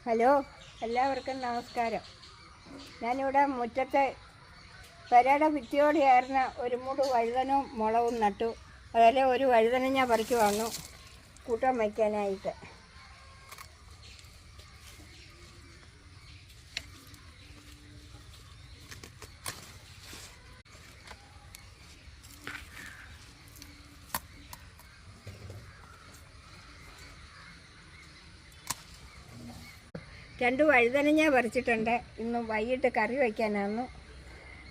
Hello, എല്ലാവർക്കും നമസ്കാരം. ഞാനിവിടെ മുറ്റത്തെ പെരയുടെ ഭിത്തിയോടെയായിരുന്ന ഒരു മൂട് വഴുതനവും മുളകും നട്ടു. അതിലെ ഒരു വഴുതന ഞാൻ പറിക്ക് വന്നു കൂട്ടാൻ വയ്ക്കാനായിട്ട്. രണ്ട് വഴുതനങ്ങ പറിച്ചിട്ടുണ്ട്. ഇന്ന് വൈകിട്ട് കറി വയ്ക്കാനാണ്.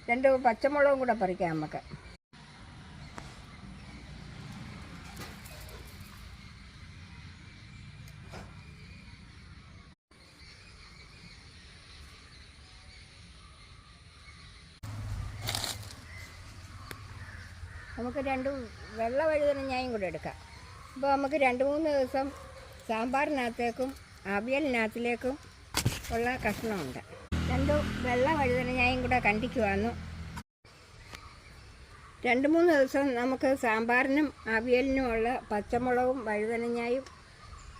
രണ്ട് പച്ചമുളകും കൂടെ പറിക്കാം നമുക്ക്. നമുക്ക് രണ്ട് വെള്ള വഴുതനങ്ങയും കൂടെ എടുക്കാം. അപ്പോൾ നമുക്ക് 2-3 ദിവസം സാമ്പാറിനകത്തേക്കും അവിയലിനകത്തിലേക്കും ഉള്ള കഷ്ണമുണ്ട്. 2 വെള്ള വഴുതനങ്ങയും കൂടെ കണ്ടിക്കുവാന്നു. 2-3 ദിവസം നമുക്ക് സാമ്പാറിനും അവിയലിനുമുള്ള പച്ചമുളകും വഴുതനങ്ങയും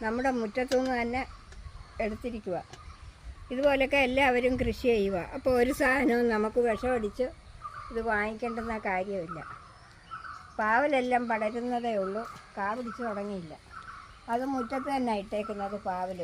നമ്മുടെ മുറ്റത്തുനിന്ന് തന്നെ എടുത്തിരിക്കുക. ഇതുപോലൊക്കെ എല്ലാവരും കൃഷി ചെയ്യുക. അപ്പോൾ ഒരു സാധനവും നമുക്ക് വിഷമടിച്ച് ഇത് വാങ്ങിക്കേണ്ടുന്ന കാര്യമില്ല. പാവലെല്ലാം പടരുന്നതേ ഉള്ളൂ, കാ പിടിച്ച് തുടങ്ങിയില്ല. അത് മുറ്റത്ത് തന്നെ ഇട്ടേക്കുന്നത് പാവൽ.